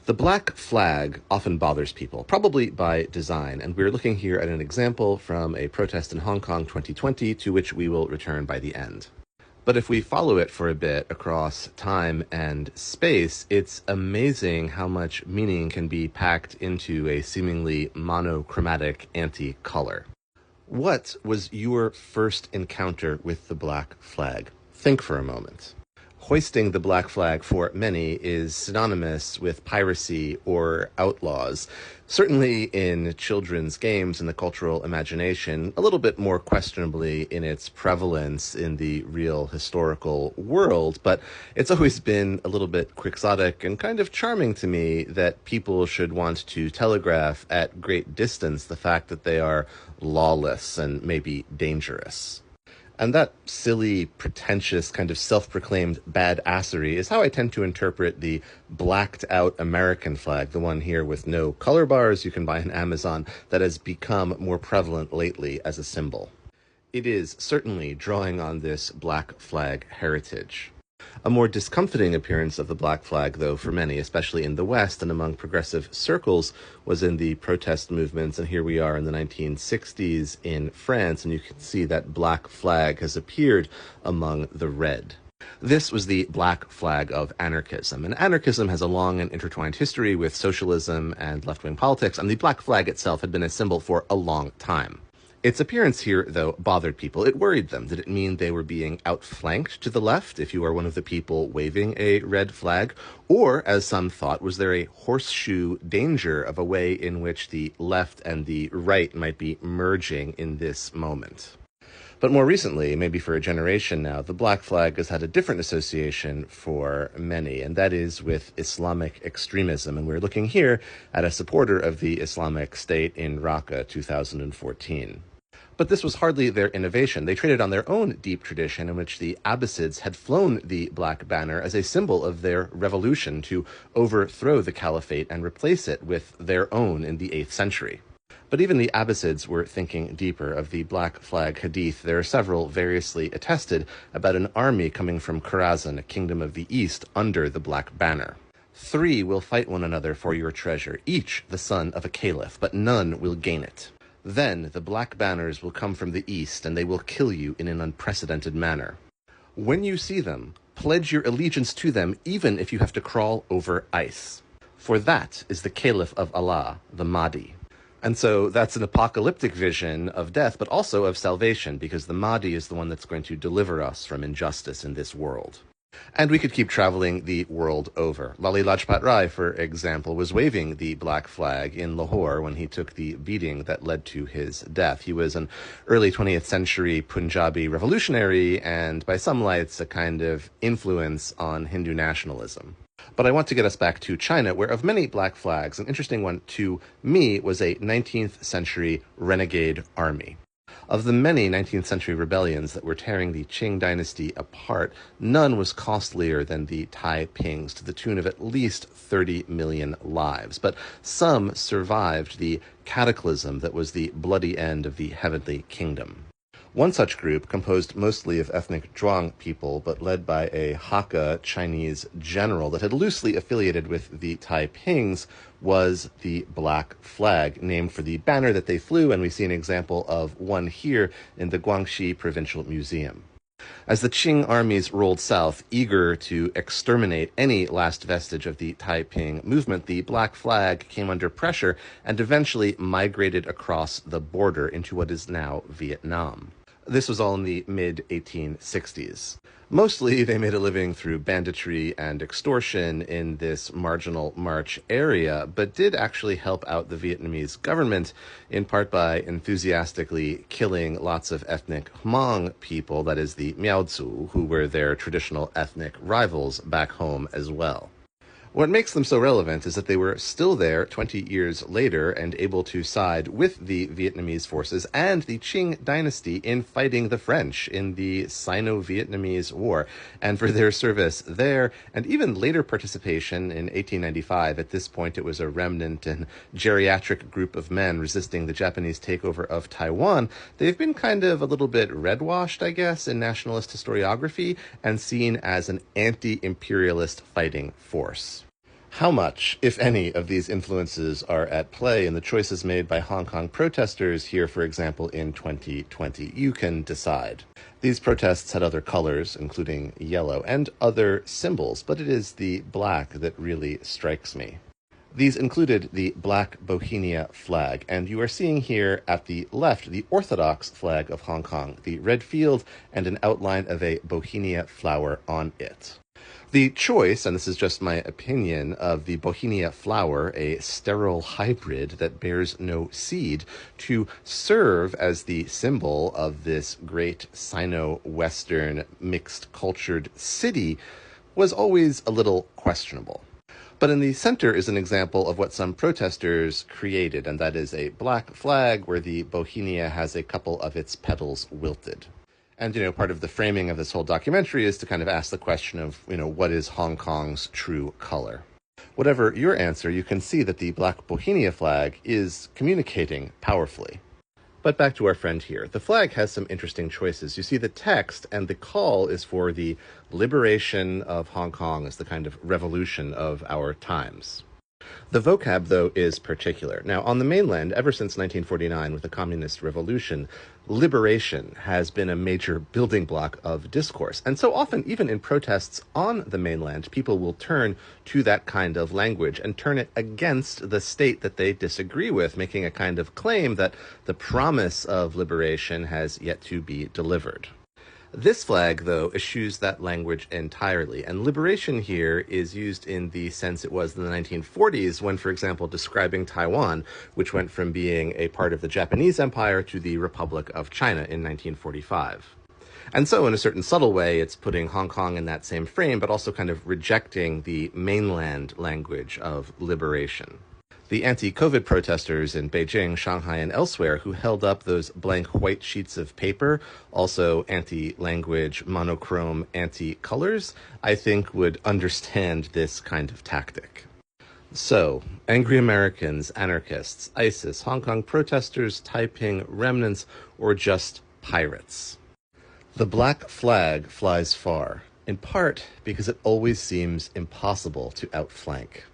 The black flag often bothers people, probably by design, and we're looking here at an example from a protest in Hong Kong 2020 to which we will return by the end. But if we follow it for a bit across time and space, it's amazing how much meaning can be packed into a seemingly monochromatic anti-color. What was your first encounter with the black flag? Think for a moment. Hoisting the black flag for many is synonymous with piracy or outlaws. Certainly in children's games and the cultural imagination, a little bit more questionably in its prevalence in the real historical world, but it's always been a little bit quixotic and kind of charming to me that people should want to telegraph at great distance the fact that they are lawless and maybe dangerous. And that silly, pretentious, kind of self-proclaimed badassery is how I tend to interpret the blacked-out American flag, the one here with no color bars you can buy on Amazon, that has become more prevalent lately as a symbol. It is certainly drawing on this black flag heritage. A more discomfiting appearance of the black flag, though, for many, especially in the West and among progressive circles, was in the protest movements, and here we are in the 1960s in France, and you can see that black flag has appeared among the red. This was the black flag of anarchism, and anarchism has a long and intertwined history with socialism and left-wing politics, and the black flag itself had been a symbol for a long time. Its appearance here, though, bothered people. It worried them. Did it mean they were being outflanked to the left if you are one of the people waving a red flag? Or, as some thought, was there a horseshoe danger of a way in which the left and the right might be merging in this moment? But more recently, maybe for a generation now, the black flag has had a different association for many, and that is with Islamic extremism. And we're looking here at a supporter of the Islamic State in Raqqa 2014. But this was hardly their innovation. They traded on their own deep tradition in which the Abbasids had flown the black banner as a symbol of their revolution to overthrow the caliphate and replace it with their own in the 8th century. But even the Abbasids were thinking deeper. Of the black flag hadith, there are several variously attested about an army coming from Khorasan, a kingdom of the east, under the black banner. 3 will fight one another for your treasure, each the son of a caliph, but none will gain it. Then the black banners will come from the east, and they will kill you in an unprecedented manner. When you see them, pledge your allegiance to them, even if you have to crawl over ice. For that is the caliph of Allah, the Mahdi. And so that's an apocalyptic vision of death, but also of salvation, because the Mahdi is the one that's going to deliver us from injustice in this world. And we could keep traveling the world over. Lali Lajpat Rai, for example, was waving the black flag in Lahore when he took the beating that led to his death. He was an early 20th century Punjabi revolutionary, and by some lights, a kind of influence on Hindu nationalism. But I want to get us back to China, where of many black flags, an interesting one to me was a 19th century renegade army. Of the many 19th century rebellions that were tearing the Qing dynasty apart, none was costlier than the Taipings, to the tune of at least 30 million lives. But some survived the cataclysm that was the bloody end of the Heavenly Kingdom. One such group, composed mostly of ethnic Zhuang people, but led by a Hakka Chinese general that had loosely affiliated with the Taipings, was the Black Flag, named for the banner that they flew, and we see an example of one here in the Guangxi Provincial Museum. As the Qing armies rolled south, eager to exterminate any last vestige of the Taiping movement, the Black Flag came under pressure and eventually migrated across the border into what is now Vietnam. This was all in the mid-1860s. Mostly, they made a living through banditry and extortion in this marginal march area, but did actually help out the Vietnamese government, in part by enthusiastically killing lots of ethnic Hmong people, that is the Miao Tzu, who were their traditional ethnic rivals back home as well. What makes them so relevant is that they were still there 20 years later and able to side with the Vietnamese forces and the Qing dynasty in fighting the French in the Sino-Vietnamese War. And for their service there, and even later participation in 1895, at this point it was a remnant and geriatric group of men resisting the Japanese takeover of Taiwan, they've been kind of a little bit red-washed, I guess, in nationalist historiography and seen as an anti-imperialist fighting force. How much, if any, of these influences are at play in the choices made by Hong Kong protesters here, for example, in 2020? You can decide. These protests had other colors, including yellow, and other symbols, but it is the black that really strikes me. These included the Black Bauhinia flag, and you are seeing here at the left the orthodox flag of Hong Kong, the red field and an outline of a Bauhinia flower on it. The choice, and this is just my opinion, of the Bauhinia flower, a sterile hybrid that bears no seed, to serve as the symbol of this great Sino-Western mixed-cultured city was always a little questionable. But in the center is an example of what some protesters created, and that is a black flag where the Bauhinia has a couple of its petals wilted. And, part of the framing of this whole documentary is to kind of ask the question of, what is Hong Kong's true color? Whatever your answer, you can see that the Black Bauhinia flag is communicating powerfully. But back to our friend here. The flag has some interesting choices. You see the text, and the call is for the liberation of Hong Kong as the kind of revolution of our times. The vocab, though, is particular. Now, on the mainland, ever since 1949, with the Communist Revolution, liberation has been a major building block of discourse. And so often, even in protests on the mainland, people will turn to that kind of language and turn it against the state that they disagree with, making a kind of claim that the promise of liberation has yet to be delivered. This flag, though, eschews that language entirely, and liberation here is used in the sense it was in the 1940s when, for example, describing Taiwan, which went from being a part of the Japanese Empire to the Republic of China in 1945. And so, in a certain subtle way, it's putting Hong Kong in that same frame, but also kind of rejecting the mainland language of liberation. The anti-COVID protesters in Beijing, Shanghai, and elsewhere who held up those blank white sheets of paper, also anti-language, monochrome, anti-colors, I think would understand this kind of tactic. So, angry Americans, anarchists, ISIS, Hong Kong protesters, Taiping remnants, or just pirates. The black flag flies far, in part because it always seems impossible to outflank.